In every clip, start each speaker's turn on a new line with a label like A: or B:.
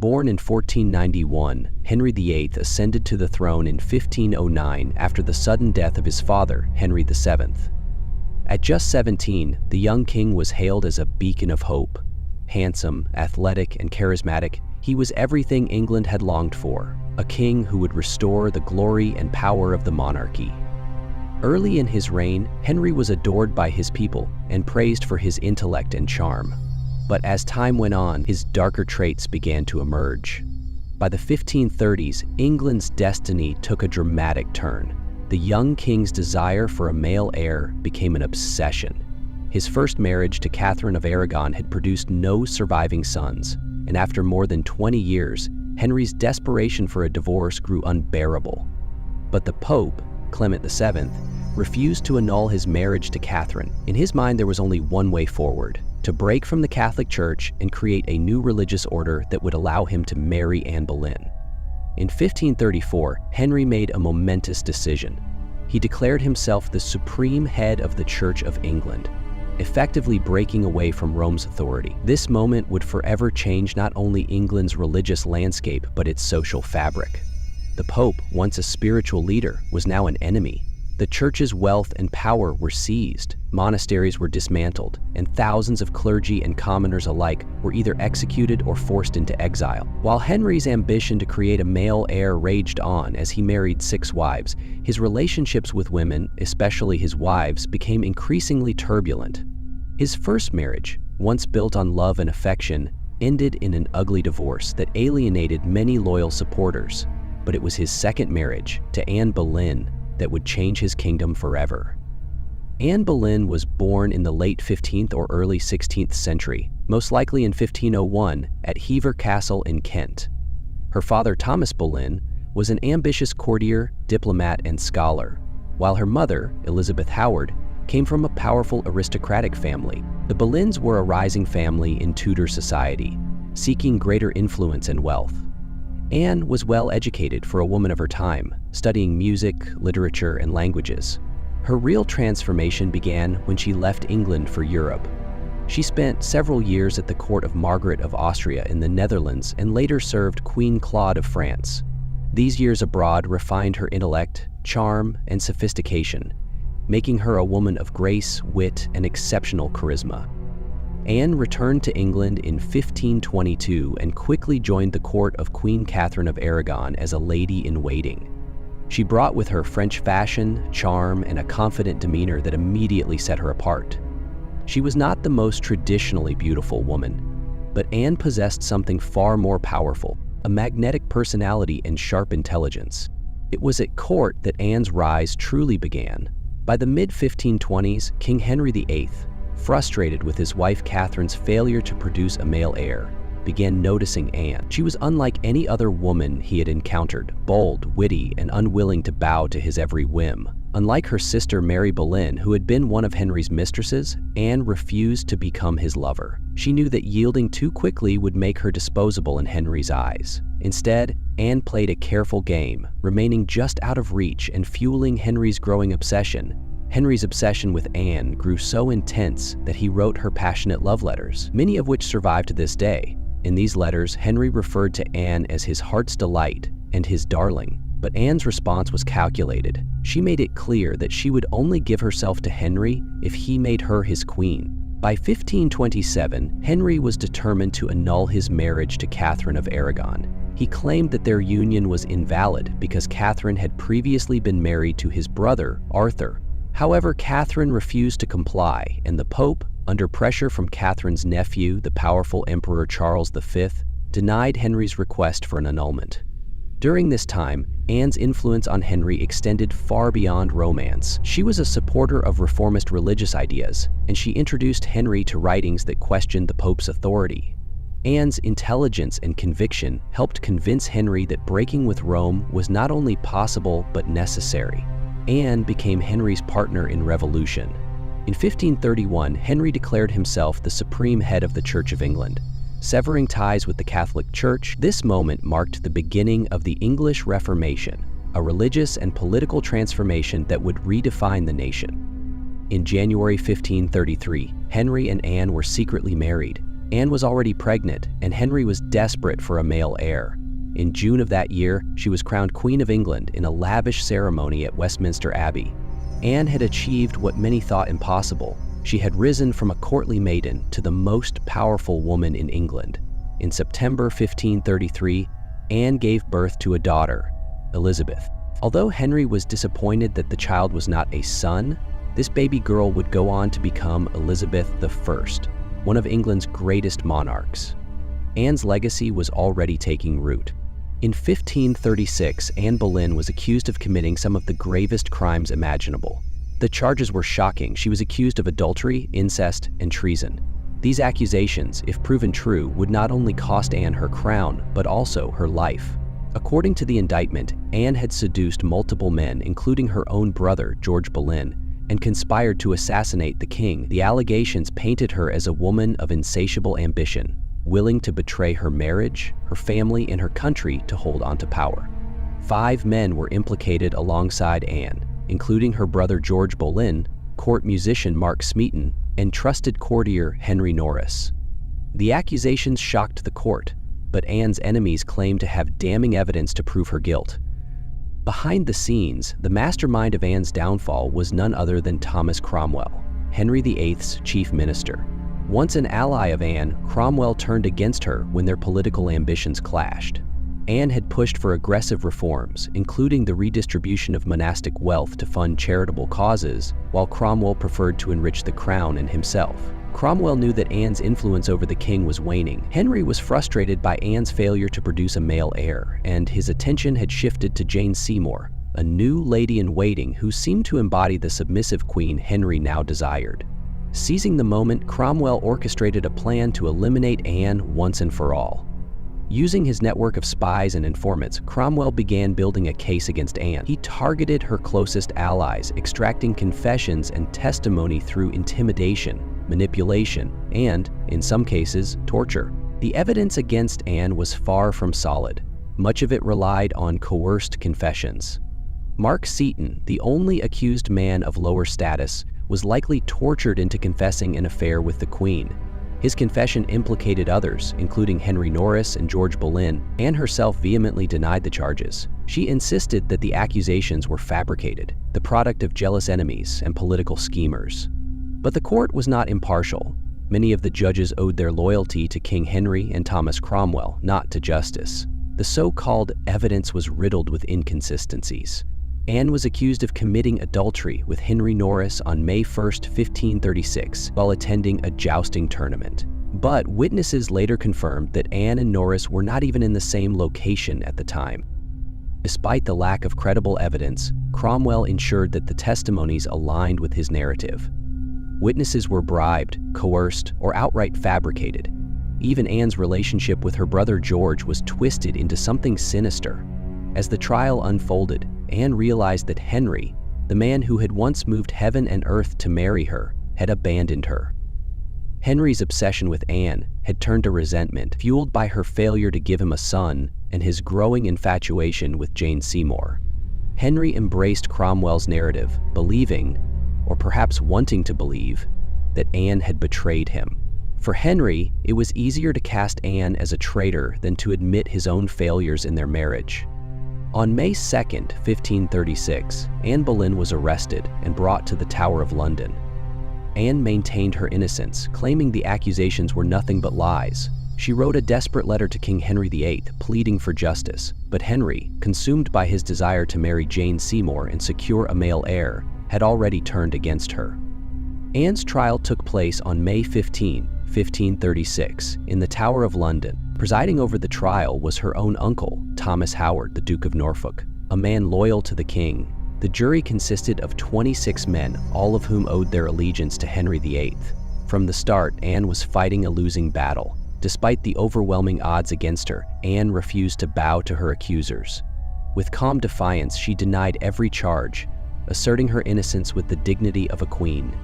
A: Born in 1491, Henry VIII ascended to the throne in 1509 after the sudden death of his father, Henry VII. At just 17, the young king was hailed as a beacon of hope. Handsome, athletic, and charismatic, he was everything England had longed for, a king who would restore the glory and power of the monarchy. Early in his reign, Henry was adored by his people and praised for his intellect and charm. But as time went on, his darker traits began to emerge. By the 1530s, England's destiny took a dramatic turn. The young king's desire for a male heir became an obsession. His first marriage to Catherine of Aragon had produced no surviving sons, and after more than 20 years, Henry's desperation for a divorce grew unbearable. But the Pope, Clement VII, refused to annul his marriage to Catherine. In his mind, there was only one way forward: to break from the Catholic Church and create a new religious order that would allow him to marry Anne Boleyn. In 1534, Henry made a momentous decision. He declared himself the supreme head of the Church of England, effectively breaking away from Rome's authority. This moment would forever change not only England's religious landscape, but its social fabric. The Pope, once a spiritual leader, was now an enemy. The Church's wealth and power were seized, monasteries were dismantled, and thousands of clergy and commoners alike were either executed or forced into exile. While Henry's ambition to create a male heir raged on as he married 6 wives, his relationships with women, especially his wives, became increasingly turbulent. His first marriage, once built on love and affection, ended in an ugly divorce that alienated many loyal supporters. But it was his second marriage, to Anne Boleyn, that would change his kingdom forever. Anne Boleyn was born in the late 15th or early 16th century, most likely in 1501 at Hever Castle in Kent. Her father, Thomas Boleyn, was an ambitious courtier, diplomat, and scholar, while her mother, Elizabeth Howard, came from a powerful aristocratic family. The Boleyns were a rising family in Tudor society, seeking greater influence and wealth. Anne was well educated for a woman of her time, studying music, literature, and languages. Her real transformation began when she left England for Europe. She spent several years at the court of Margaret of Austria in the Netherlands and later served Queen Claude of France. These years abroad refined her intellect, charm, and sophistication, making her a woman of grace, wit, and exceptional charisma. Anne returned to England in 1522 and quickly joined the court of Queen Catherine of Aragon as a lady-in-waiting. She brought with her French fashion, charm, and a confident demeanor that immediately set her apart. She was not the most traditionally beautiful woman, but Anne possessed something far more powerful: a magnetic personality and sharp intelligence. It was at court that Anne's rise truly began. By the mid-1520s, King Henry VIII, frustrated with his wife Catherine's failure to produce a male heir, began noticing Anne. She was unlike any other woman he had encountered, bold, witty, and unwilling to bow to his every whim. Unlike her sister Mary Boleyn, who had been one of Henry's mistresses, Anne refused to become his lover. She knew that yielding too quickly would make her disposable in Henry's eyes. Instead, Anne played a careful game, remaining just out of reach and fueling Henry's growing obsession. Henry's obsession with Anne grew so intense that he wrote her passionate love letters, many of which survive to this day. In these letters, Henry referred to Anne as his heart's delight and his darling. But Anne's response was calculated. She made it clear that she would only give herself to Henry if he made her his queen. By 1527, Henry was determined to annul his marriage to Catherine of Aragon. He claimed that their union was invalid because Catherine had previously been married to his brother, Arthur. However, Catherine refused to comply, and the Pope, under pressure from Catherine's nephew, the powerful Emperor Charles V, denied Henry's request for an annulment. During this time, Anne's influence on Henry extended far beyond romance. She was a supporter of reformist religious ideas, and she introduced Henry to writings that questioned the Pope's authority. Anne's intelligence and conviction helped convince Henry that breaking with Rome was not only possible but necessary. Anne became Henry's partner in revolution. In 1531, Henry declared himself the supreme head of the Church of England. Severing ties with the Catholic Church, this moment marked the beginning of the English Reformation, a religious and political transformation that would redefine the nation. In January 1533, Henry and Anne were secretly married. Anne was already pregnant, and Henry was desperate for a male heir. In June of that year, she was crowned Queen of England in a lavish ceremony at Westminster Abbey. Anne had achieved what many thought impossible. She had risen from a courtly maiden to the most powerful woman in England. In September 1533, Anne gave birth to a daughter, Elizabeth. Although Henry was disappointed that the child was not a son, this baby girl would go on to become Elizabeth I, one of England's greatest monarchs. Anne's legacy was already taking root. In 1536, Anne Boleyn was accused of committing some of the gravest crimes imaginable. The charges were shocking. She was accused of adultery, incest, and treason. These accusations, if proven true, would not only cost Anne her crown, but also her life. According to the indictment, Anne had seduced multiple men, including her own brother, George Boleyn, and conspired to assassinate the king. The allegations painted her as a woman of insatiable ambition, willing to betray her marriage, her family, and her country to hold onto power. 5 men were implicated alongside Anne, including her brother George Boleyn, court musician Mark Smeaton, and trusted courtier Henry Norris. The accusations shocked the court, but Anne's enemies claimed to have damning evidence to prove her guilt. Behind the scenes, the mastermind of Anne's downfall was none other than Thomas Cromwell, Henry VIII's chief minister. Once an ally of Anne, Cromwell turned against her when their political ambitions clashed. Anne had pushed for aggressive reforms, including the redistribution of monastic wealth to fund charitable causes, while Cromwell preferred to enrich the crown and himself. Cromwell knew that Anne's influence over the king was waning. Henry was frustrated by Anne's failure to produce a male heir, and his attention had shifted to Jane Seymour, a new lady-in-waiting who seemed to embody the submissive queen Henry now desired. Seizing the moment, Cromwell orchestrated a plan to eliminate Anne once and for all. Using his network of spies and informants, Cromwell began building a case against Anne. He targeted her closest allies, extracting confessions and testimony through intimidation, manipulation, and, in some cases, torture. The evidence against Anne was far from solid. Much of it relied on coerced confessions. Mark Smeaton, the only accused man of lower status, was likely tortured into confessing an affair with the Queen. His confession implicated others, including Henry Norris and George Boleyn. Anne herself vehemently denied the charges. She insisted that the accusations were fabricated, the product of jealous enemies and political schemers. But the court was not impartial. Many of the judges owed their loyalty to King Henry and Thomas Cromwell, not to justice. The so-called evidence was riddled with inconsistencies. Anne was accused of committing adultery with Henry Norris on May 1, 1536, while attending a jousting tournament. But witnesses later confirmed that Anne and Norris were not even in the same location at the time. Despite the lack of credible evidence, Cromwell ensured that the testimonies aligned with his narrative. Witnesses were bribed, coerced, or outright fabricated. Even Anne's relationship with her brother George was twisted into something sinister. As the trial unfolded, Anne realized that Henry, the man who had once moved heaven and earth to marry her, had abandoned her. Henry's obsession with Anne had turned to resentment, fueled by her failure to give him a son and his growing infatuation with Jane Seymour. Henry embraced Cromwell's narrative, believing, or perhaps wanting to believe, that Anne had betrayed him. For Henry, it was easier to cast Anne as a traitor than to admit his own failures in their marriage. On May 2, 1536, Anne Boleyn was arrested and brought to the Tower of London. Anne maintained her innocence, claiming the accusations were nothing but lies. She wrote a desperate letter to King Henry VIII, pleading for justice, but Henry, consumed by his desire to marry Jane Seymour and secure a male heir, had already turned against her. Anne's trial took place on May 15, 1536, in the Tower of London. Presiding over the trial was her own uncle, Thomas Howard, the Duke of Norfolk, a man loyal to the king. The jury consisted of 26 men, all of whom owed their allegiance to Henry VIII. From the start, Anne was fighting a losing battle. Despite the overwhelming odds against her, Anne refused to bow to her accusers. With calm defiance, she denied every charge, asserting her innocence with the dignity of a queen.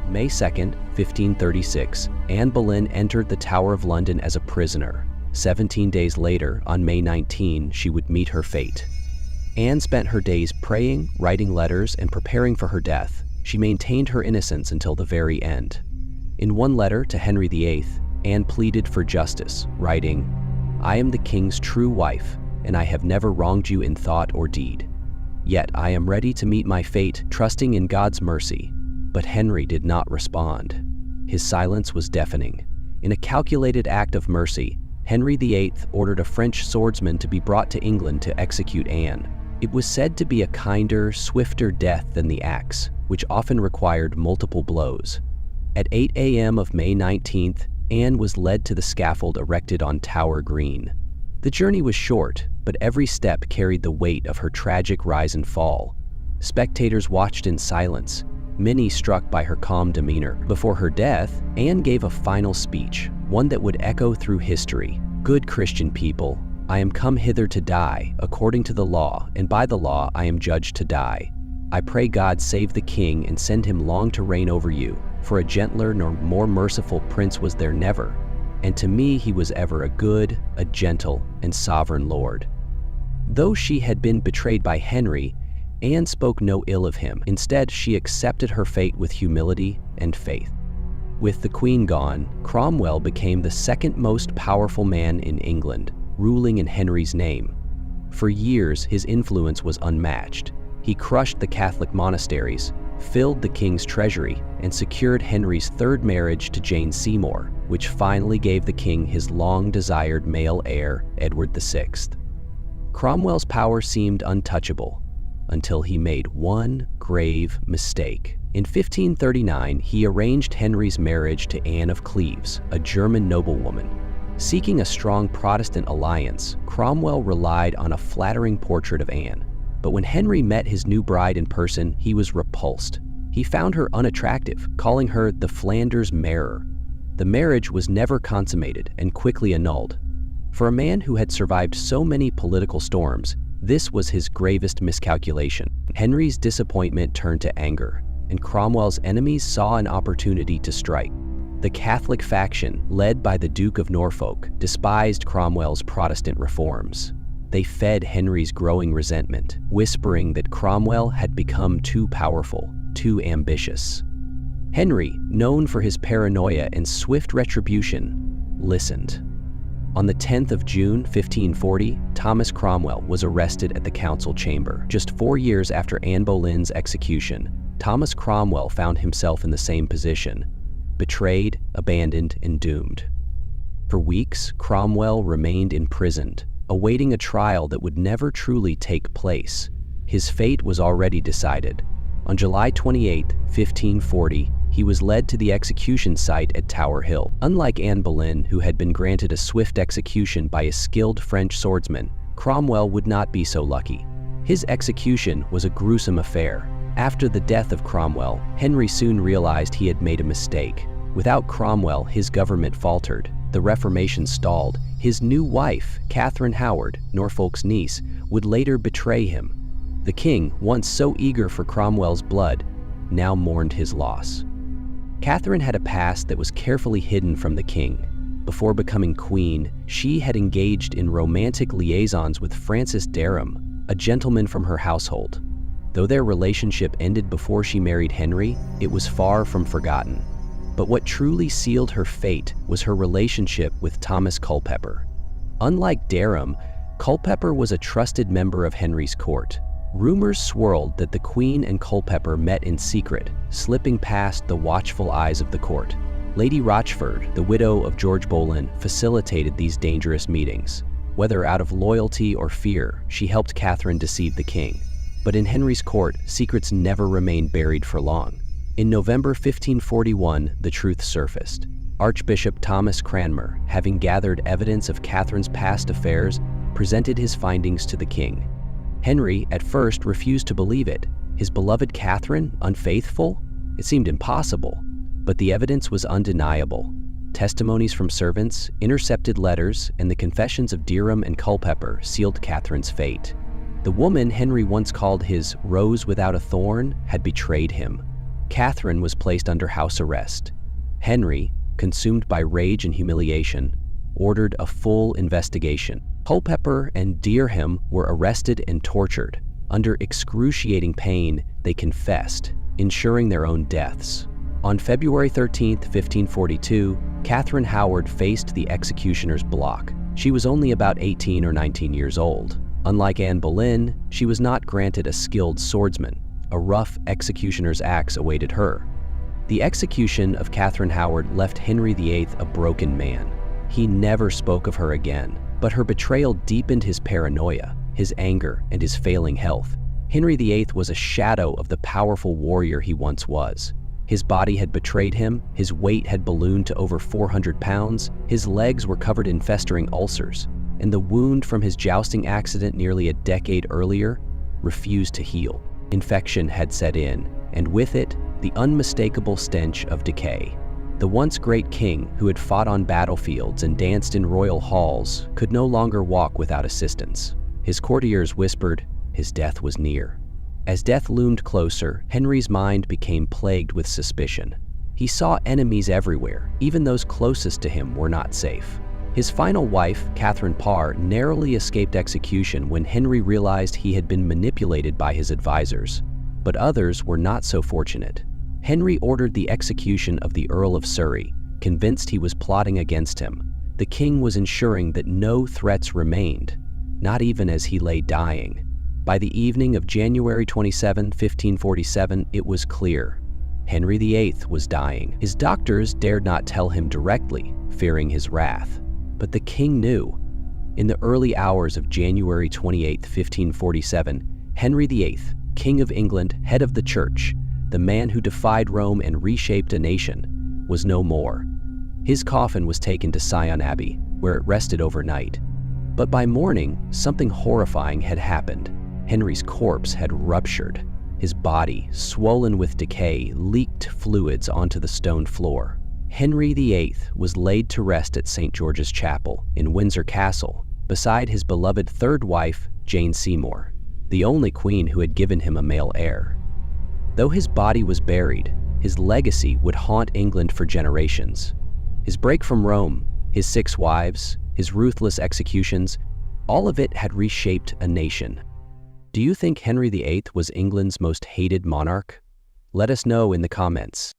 A: May 2, 1536, Anne Boleyn entered the Tower of London as a prisoner. 17 days later, on May 19, she would meet her fate. Anne spent her days praying, writing letters, and preparing for her death. She maintained her innocence until the very end. In one letter to Henry VIII, Anne pleaded for justice, writing, "I am the king's true wife, and I have never wronged you in thought or deed. Yet I am ready to meet my fate, trusting in God's mercy." But Henry did not respond. His silence was deafening. In a calculated act of mercy, Henry VIII ordered a French swordsman to be brought to England to execute Anne. It was said to be a kinder, swifter death than the axe, which often required multiple blows. At 8 a.m. of May 19th, Anne was led to the scaffold erected on Tower Green. The journey was short, but every step carried the weight of her tragic rise and fall. Spectators watched in silence, many struck by her calm demeanor. Before her death, Anne gave a final speech, one that would echo through history. "Good Christian people, I am come hither to die, according to the law, and by the law I am judged to die. I pray God save the king and send him long to reign over you, for a gentler nor more merciful prince was there never, and to me he was ever a good, a gentle, and sovereign lord." Though she had been betrayed by Henry, Anne spoke no ill of him. Instead, she accepted her fate with humility and faith. With the Queen gone, Cromwell became the second most powerful man in England, ruling in Henry's name. For years, his influence was unmatched. He crushed the Catholic monasteries, filled the king's treasury, and secured Henry's third marriage to Jane Seymour, which finally gave the king his long-desired male heir, Edward VI. Cromwell's power seemed untouchable, until he made one grave mistake. In 1539, he arranged Henry's marriage to Anne of Cleves, a German noblewoman. Seeking a strong Protestant alliance, Cromwell relied on a flattering portrait of Anne. But when Henry met his new bride in person, he was repulsed. He found her unattractive, calling her the Flanders Mirror. The marriage was never consummated and quickly annulled. For a man who had survived so many political storms, this was his gravest miscalculation. Henry's disappointment turned to anger, and Cromwell's enemies saw an opportunity to strike. The Catholic faction, led by the Duke of Norfolk, despised Cromwell's Protestant reforms. They fed Henry's growing resentment, whispering that Cromwell had become too powerful, too ambitious. Henry, known for his paranoia and swift retribution, listened. On the 10th of June, 1540, Thomas Cromwell was arrested at the council chamber. Just 4 years after Anne Boleyn's execution, Thomas Cromwell found himself in the same position, betrayed, abandoned, and doomed. For weeks, Cromwell remained imprisoned, awaiting a trial that would never truly take place. His fate was already decided. On July 28, 1540, he was led to the execution site at Tower Hill. Unlike Anne Boleyn, who had been granted a swift execution by a skilled French swordsman, Cromwell would not be so lucky. His execution was a gruesome affair. After the death of Cromwell, Henry soon realized he had made a mistake. Without Cromwell, his government faltered. The Reformation stalled. His new wife, Catherine Howard, Norfolk's niece, would later betray him. The king, once so eager for Cromwell's blood, now mourned his loss. Catherine had a past that was carefully hidden from the king. Before becoming queen, she had engaged in romantic liaisons with Francis Derham, a gentleman from her household. Though their relationship ended before she married Henry, it was far from forgotten. But what truly sealed her fate was her relationship with Thomas Culpeper. Unlike Derham, Culpeper was a trusted member of Henry's court. Rumors swirled that the Queen and Culpeper met in secret, slipping past the watchful eyes of the court. Lady Rochford, the widow of George Boleyn, facilitated these dangerous meetings. Whether out of loyalty or fear, she helped Catherine deceive the king. But in Henry's court, secrets never remained buried for long. In November 1541, the truth surfaced. Archbishop Thomas Cranmer, having gathered evidence of Catherine's past affairs, presented his findings to the king. Henry, at first, refused to believe it. His beloved Catherine, unfaithful? It seemed impossible. But the evidence was undeniable. Testimonies from servants, intercepted letters, and the confessions of Derham and Culpeper sealed Catherine's fate. The woman Henry once called his rose without a thorn had betrayed him. Catherine was placed under house arrest. Henry, consumed by rage and humiliation, ordered a full investigation. Culpeper and Derham were arrested and tortured. Under excruciating pain, they confessed, ensuring their own deaths. On February 13, 1542, Catherine Howard faced the executioner's block. She was only about 18 or 19 years old. Unlike Anne Boleyn, she was not granted a skilled swordsman. A rough executioner's axe awaited her. The execution of Catherine Howard left Henry VIII a broken man. He never spoke of her again, but her betrayal deepened his paranoia, his anger, and his failing health. Henry VIII was a shadow of the powerful warrior he once was. His body had betrayed him, his weight had ballooned to over 400 pounds, his legs were covered in festering ulcers, and the wound from his jousting accident nearly a decade earlier refused to heal. Infection had set in, and with it, the unmistakable stench of decay. The once great king, who had fought on battlefields and danced in royal halls, could no longer walk without assistance. His courtiers whispered, his death was near. As death loomed closer, Henry's mind became plagued with suspicion. He saw enemies everywhere, even those closest to him were not safe. His final wife, Catherine Parr, narrowly escaped execution when Henry realized he had been manipulated by his advisors. But others were not so fortunate. Henry ordered the execution of the Earl of Surrey, convinced he was plotting against him. The king was ensuring that no threats remained, not even as he lay dying. By the evening of January 27, 1547, it was clear. Henry VIII was dying. His doctors dared not tell him directly, fearing his wrath. But the king knew. In the early hours of January 28, 1547, Henry VIII, King of England, head of the church, the man who defied Rome and reshaped a nation, was no more. His coffin was taken to Sion Abbey, where it rested overnight. But by morning, something horrifying had happened. Henry's corpse had ruptured. His body, swollen with decay, leaked fluids onto the stone floor. Henry VIII was laid to rest at St. George's Chapel in Windsor Castle, beside his beloved third wife, Jane Seymour, the only queen who had given him a male heir. Though his body was buried, his legacy would haunt England for generations. His break from Rome, his 6 wives, his ruthless executions, all of it had reshaped a nation. Do you think Henry VIII was England's most hated monarch? Let us know in the comments.